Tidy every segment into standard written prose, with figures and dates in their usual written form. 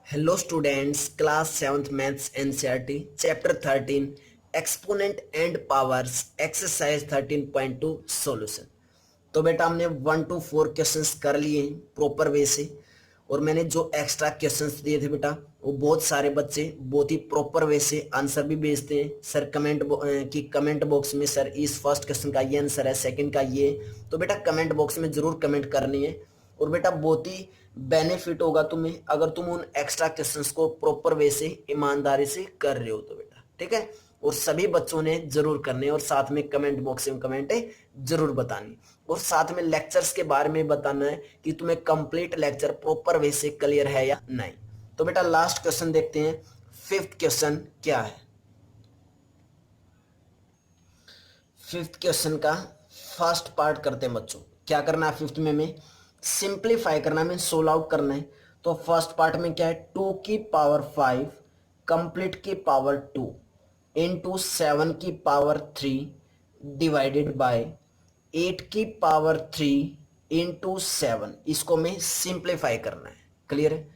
Hello students, class 7th maths NCERT chapter 13 exponent and powers exercise 13.2 solution. तो बेटा हमने 1 to 4 questions कर लिए हैं प्रॉपर वे से। और मैंने जो एक्स्ट्रा क्वेश्चंस दिए थे बेटा, वो बहुत सारे बच्चे बहुत ही प्रॉपर वे से आंसर भी भेजते हैं सर कमेंट बॉक्स में, सर इस फर्स्ट क्वेश्चन का ये आंसर है, सेकंड का ये। तो बेटा कमेंट बॉक्स में जरूर कमेंट करनी है। और बेटा बहुत ही बेनिफिट होगा तुम्हें अगर तुम उन एक्स्ट्रा क्वेश्चंस को प्रॉपर वे से ईमानदारी से कर रहे हो तो बेटा, ठीक है। और सभी बच्चों ने जरूर करने और साथ में कमेंट बॉक्स में कमेंट जरूर बतानी। और साथ में लेक्चर्स के बारे में बताना है कि तुम्हें कंप्लीट लेक्चर प्रॉपर वे से क्लियर है या नहीं। तो बेटा लास्ट क्वेश्चन देखते हैं, फिफ्थ क्वेश्चन क्या है। फिफ्थ क्वेश्चन का फर्स्ट पार्ट करते हैं बच्चों। क्या करना है फिफ्थ में हमें सिंप्लीफाई करना है, मीन सोल्व आउट करना है। तो फर्स्ट पार्ट में क्या है, 2 की पावर 5 कंप्लीट की पावर 2 इंटू 7 की पावर 3 डिवाइडेड बाय 8 की पावर 3 इंटू 7। इसको हमें सिंप्लीफाई करना है। क्लियर है,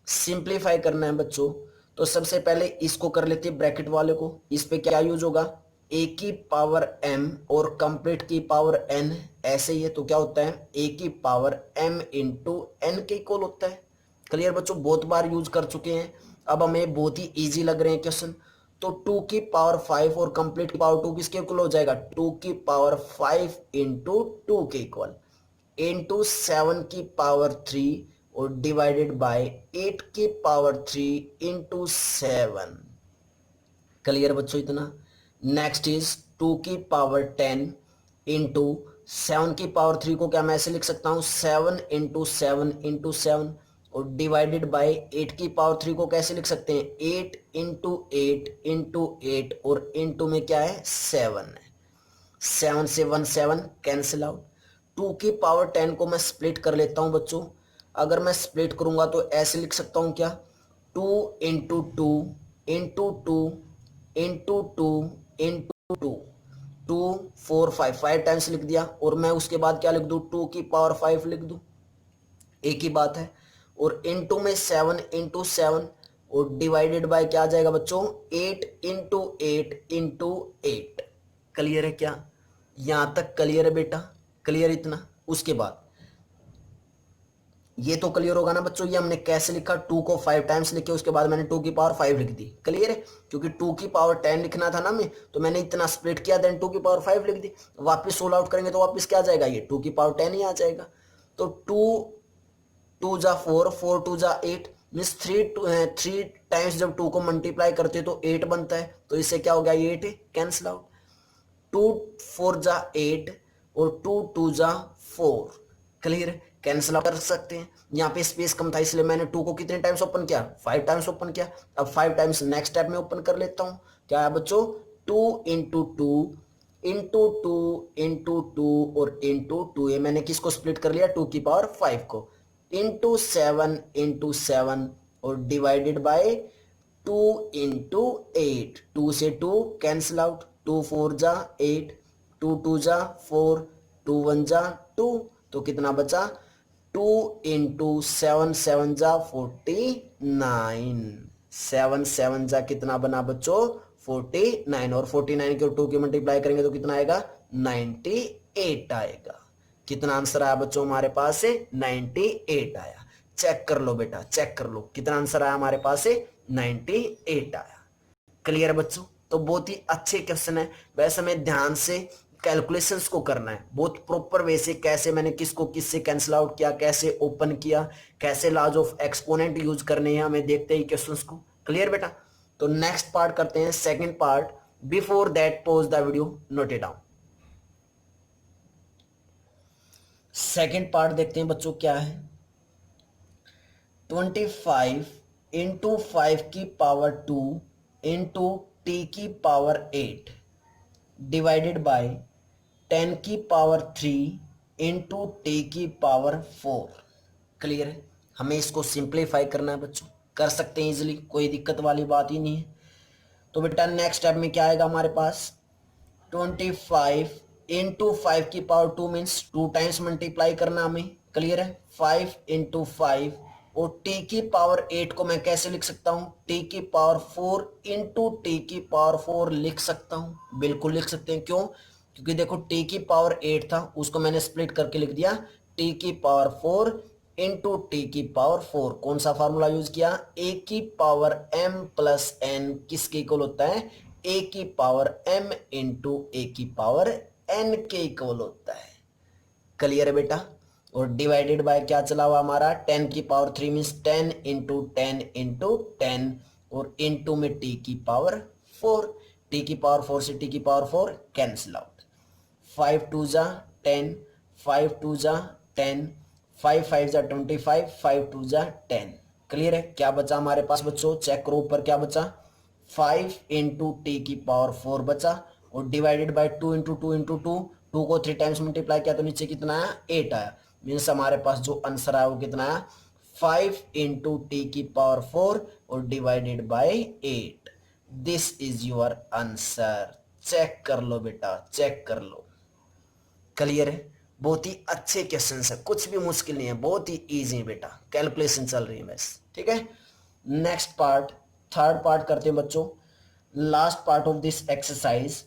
सिंप्लीफाई करना है बच्चों। तो सबसे पहले इसको कर लेते हैं ब्रैकेट वाले को। इस पे क्या यूज होगा, ए की पावर m और कंप्लीट की पावर n, ऐसे ही है तो क्या होता है ए की पावर m इंटू एन के इक्वल होता है। क्लियर बच्चों, बहुत बार यूज कर चुके हैं, अब हमें बहुत ही इजी लग रहे हैं क्वेश्चन। तो 2 की पावर 5 और कंप्लीट की पावर 2 किसके इक्वल हो जाएगा, 2 की पावर 5 इंटू 2 के इक्वल इंटू 7 की पावर 3 और डिवाइडेड बाय 8 की पावर 3 इंटू 7। क्लियर बच्चों इतना। नेक्स्ट इज 2 की पावर 10 इंटू 7 की पावर 3 को क्या मैं ऐसे लिख सकता हूं 7 इंटू 7 इंटू 7 और डिवाइडेड बाय 8 की पावर 3 को कैसे लिख सकते हैं 8 इंटू 8 इंटू 8 और इंटू में क्या है 7 है। 7 से 1 7 कैंसिल आउट। 2 की पावर 10 को मैं स्प्लिट कर लेता हूं बच्चों। अगर मैं स्प्लिट करूंगा तो ऐसे लिख सकता हूं क्या 2 into 2 into 2 into 2 into 2 2 4 5 5 times लिख दिया। और मैं उसके बाद क्या लिख दूं 2 की पावर 5 लिख दूं, एक ही बात है। और इंटू में 7 इंटू 7 और डिवाइडेड बाय क्या आ जाएगा बच्चों 8 इंटू 8 इंटू 8। क्लियर है क्या, यहां तक क्लियर है बेटा, क्लियर इतना। उसके बाद ये तो क्लियर होगा ना बच्चों, ये हमने कैसे लिखा 2 को 5 टाइम्स लिखे, उसके बाद मैंने 2 की पावर 5 लिख दी। क्लियर है, क्योंकि 2 की पावर 10 लिखना था ना मैं, तो मैंने इतना स्प्लिट किया देन 2 की पावर 5 लिख दी। वापस सोल्व आउट करेंगे तो वापस क्या आ जाएगा, ये 2 की पावर 10 ही आ जाएगा। तो 2 2 जा 4 4 2 जा 8 मीन्स 3 टाइम्स जब 2 को मल्टीप्लाई करते तो 8 बनता है, तो इससे क्या हो गया 8 कैंसिल आउट। 2 4 जा 8 और 2 2 जा 4। क्लियर, कैंसिल कर सकते हैं। यहाँ पे स्पेस कम था इसलिए मैंने 2 को कितने टाइम्स ओपन किया 5 टाइम्स ओपन किया। अब 5 टाइम्स नेक्स्ट स्टेप में ओपन कर लेता हूँ। क्या है बच्चों 2 इंटू 2 इंटू 2 इंटू 2 और इंटू 2, ये मैंने किसको स्प्लिट कर लिया 2 की पावर 5 को इंटू 7 इंटू 7 और डिवाइडेड बाय 2 इंटू 8। 2 से 2 कैंसिल आउट, 2 4 जा 8, 2 2 जा 4, 2 1 जा 2, तो कितना बचा 2 इंटू 7 7 जा 49। 7 7 जा कितना बना बच्चों 49, और 49 को 2 की मल्टीप्लाई करेंगे तो कितना आएगा 98 आएगा। कितना आंसर आया बच्चों हमारे पास से 98 आया। चेक कर लो बेटा, चेक कर लो कितना आंसर आया हमारे पास से 98 आया। क्लियर बच्चों, तो बहुत ही अच्छे क्वेश्चन है। वैसे हमें ध्यान से कैलकुलेशंस को करना है बहुत प्रॉपर वे से, कैसे मैंने किसको किससे कैंसिल आउट किया, कैसे ओपन किया, कैसे लॉज ऑफ एक्सपोनेंट यूज करने हैं, हमें देखते ही क्वेश्चंस को। क्लियर बेटा, तो नेक्स्ट पार्ट करते हैं second part. Before that pause the video, note it down. Second part देखते हैं बच्चों क्या है। 25 इंटू 5 की पावर 2 इंटू टी की पावर 8 डिवाइडेड बाय 10 की पावर 3 इंटू टी की पावर 4। क्लियर है, हमें इसको सिंप्लीफाई करना है बच्चों, कर सकते हैं इजिली, कोई दिक्कत वाली बात ही नहीं है। तो बेटा नेक्स्ट स्टेप में क्या आएगा हमारे पास 25 इंटू 5 की पावर 2 मीन्स 2 टाइम्स मल्टीप्लाई करना हमें। क्लियर है, 5 इंटू 5 और t की पावर 8 को मैं कैसे लिख सकता हूं, t की पावर 4 इंटू टी की पावर 4 लिख सकता हूं, बिल्कुल लिख सकते हैं। क्यों? क्योंकि देखो t की पावर 8 था, उसको मैंने स्प्लिट करके लिख दिया t की पावर 4 इंटू टी की पावर 4। कौन सा फार्मूला यूज किया, a की पावर m प्लस n किसके इक्वल होता है, a की पावर m इंटू ए की पावर n के इक्वल होता है। क्लियर है बेटा? और डिवाइडेड बाय क्या चला हुआ हमारा, 10 की पावर 3 मीन्स 10 इंटू 10 इंटू 10, और इंटू में t की पावर 4, t की पावर 4 से t की पावर 4 कैंसिल आउट, 5 टू जा 10, 5 टू जा 10, 5 5 जा 25, 5 टू जा 10। क्लियर है? क्या बचा हमारे पास बच्चों, चेक करो ऊपर क्या बचा, 5 इंटू टी की पावर 4 बचा, और डिवाइडेड बाय 2 इंटू 2 इंटू 2, 2 को 3 टाइम्स मल्टीप्लाई किया तो नीचे कितना आया, 8 आया। मीन्स हमारे पास जो आंसर आया वो कितना आया, 5 इंटू टी की पावर 4 और divided by 8। This is your answer. Check कर लो बेटा, चेक कर लो। क्लियर है? बहुत ही अच्छे क्वेश्चन है, कुछ भी मुश्किल नहीं है, बहुत ही इजी है बेटा, कैलकुलेशन चल रही है बस। ठीक है, नेक्स्ट पार्ट, थर्ड पार्ट करते हैं बच्चों। Last part of this exercise,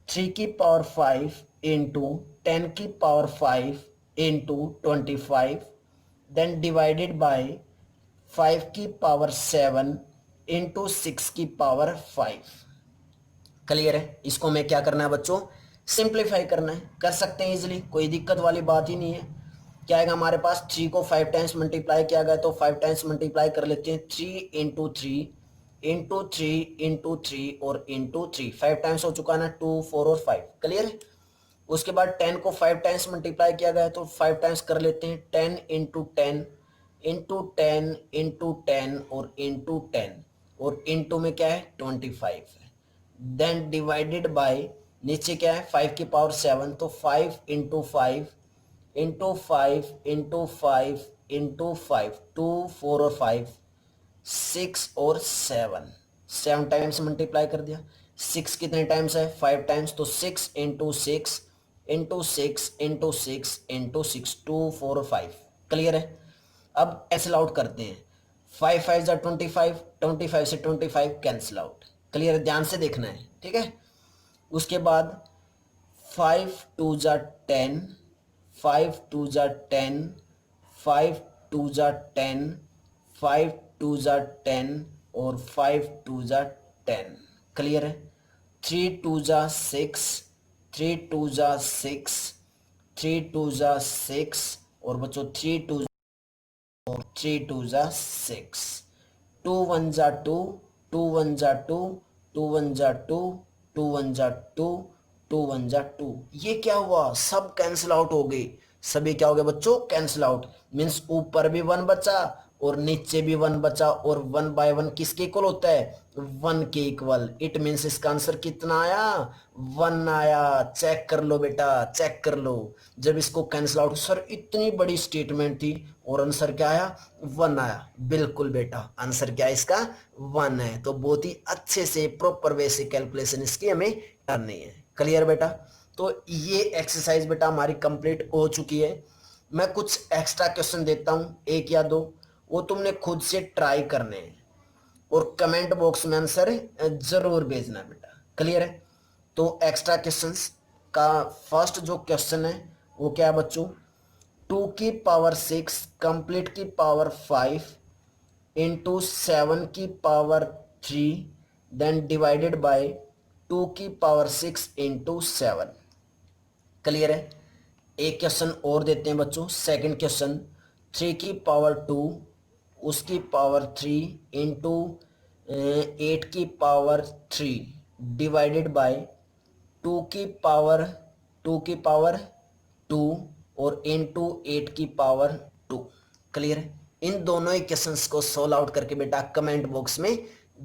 3 की पावर 5 इंटू 10 की power 5 into 25 then divided by 5 की पावर 7 इंटू 6 की पावर 5। क्लियर है? इसको मैं क्या करना है बच्चों, सिंप्लीफाई करना है, कर सकते हैं इजीली, कोई दिक्कत वाली बात ही नहीं है। क्या आएगा हमारे पास, 3 को 5 टाइम्स मल्टीप्लाई किया गया तो 5 टाइम्स मल्टीप्लाई कर लेते हैं, 3 इंटू 3 इंटू 3 इंटू 3 और इंटू 3, 5 टाइम्स हो चुका ना, 2 4 और 5। क्लियर है? उसके बाद 10 को 5 टाइम्स मल्टीप्लाई किया गया है तो 5 टाइम्स कर लेते हैं, 10 इंटू 10 इंटू 10 इंटू 10 और इंटू 10, और इंटू में क्या है 25 है। देन डिवाइडेड बाय, नीचे क्या है 5 की पावर 7 तो 5 इंटू 5 इंटू 5 इंटू 5 इंटू 5, 2 4 और 5, 6 और 7, 7 टाइम्स मल्टीप्लाई कर दिया। 6 कितने टाइम्स है, 5 टाइम्स, तो 6 इंटू 6 इंटू 6 इंटू 6 इंटू 6, 2 4 और 5। क्लियर है? अब कैंसिल आउट करते हैं, 5 5 जा 25, 25 से 25 कैंसिल आउट। क्लियर है? ध्यान से देखना है, ठीक है। उसके बाद 5 टू जा 10, 5 टू जा 10, 5 टू जा 10, 5 टू जा 10 और 5 टू जा 10। क्लियर है? 3 टू जा 6, 3 टू जा 6, 3 टू जा 6 और बच्चों 3 टू 3 टू जा 6, 2 1 जा 2, 2 1 जा 2, 2 1 जा 2, 2 1 जा 2, 2 1 जा 2। ये क्या हुआ, सब कैंसिल आउट हो गए, सभी क्या हो गए बच्चों, कैंसिल आउट। मीन्स ऊपर भी 1 बचा और नीचे भी 1 बचा, और 1 बाय 1 किसके इक्वल होता है, 1 के इक्वल। इट मीन्स इसका आंसर कितना आया, 1 आया। चेक कर लो बेटा, चेक कर लो। जब इसको कैंसिल आउट, सर इतनी बड़ी स्टेटमेंट थी और आंसर क्या आया, 1 आया। बिल्कुल बेटा, आंसर क्या है इसका, 1 है। तो बहुत ही अच्छे से प्रॉपर वे से कैलकुलेशन इसकी हमें करनी है। क्लियर बेटा? तो ये एक्सरसाइज बेटा हमारी कंप्लीट हो चुकी है। मैं कुछ एक्स्ट्रा क्वेश्चन देता हूं, एक या दो, वो तुमने खुद से ट्राई करने हैं और कमेंट बॉक्स में आंसर जरूर भेजना बेटा। क्लियर है? तो एक्स्ट्रा क्वेश्चंस का फर्स्ट जो क्वेश्चन है वो क्या है बच्चों, 2 की पावर 6 कंप्लीट की पावर 5 इंटू 7 की पावर 3 देन डिवाइडेड बाय 2 की पावर 6 इंटू 7। क्लियर है? एक क्वेश्चन और देते हैं बच्चों, सेकंड क्वेश्चन, 3 की पावर 2 उसकी पावर 3 इंटू 8 की पावर 3 डिवाइडेड बाय 2 की पावर 2 की पावर 2 और इंटू 8 की पावर 2। क्लियर है? इन दोनों ही क्वेश्चंस को सोल्व आउट करके बेटा कमेंट बॉक्स में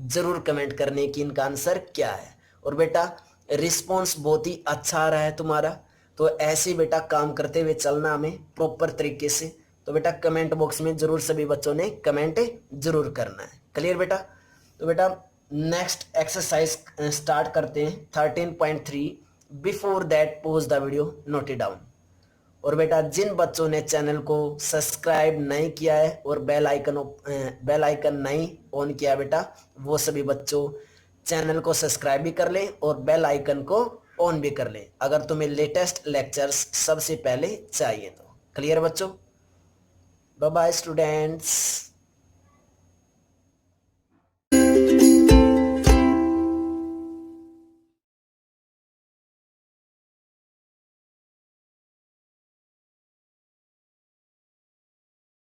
जरूर कमेंट करने की इनका आंसर क्या है। और बेटा रिस्पॉन्स बहुत ही अच्छा आ रहा है तुम्हारा, तो ऐसे ही बेटा काम करते हुए चलना हमें प्रॉपर तरीके से। तो बेटा कमेंट बॉक्स में जरूर सभी बच्चों ने कमेंट जरूर करना है। क्लियर बेटा? तो बेटा नेक्स्ट एक्सरसाइज स्टार्ट करते हैं 13.3। Before that pause the video, note it down. और बेटा जिन बच्चों ने चैनल को सब्सक्राइब नहीं किया है और बेल आइकन नहीं ऑन किया है बेटा, वो सभी बच्चों चैनल को सब्सक्राइब भी कर लें और बेल आइकन को ऑन भी कर लें, अगर तुम्हें लेटेस्ट लेक्चर्स सबसे पहले चाहिए तो। क्लियर बच्चों? Bye bye students.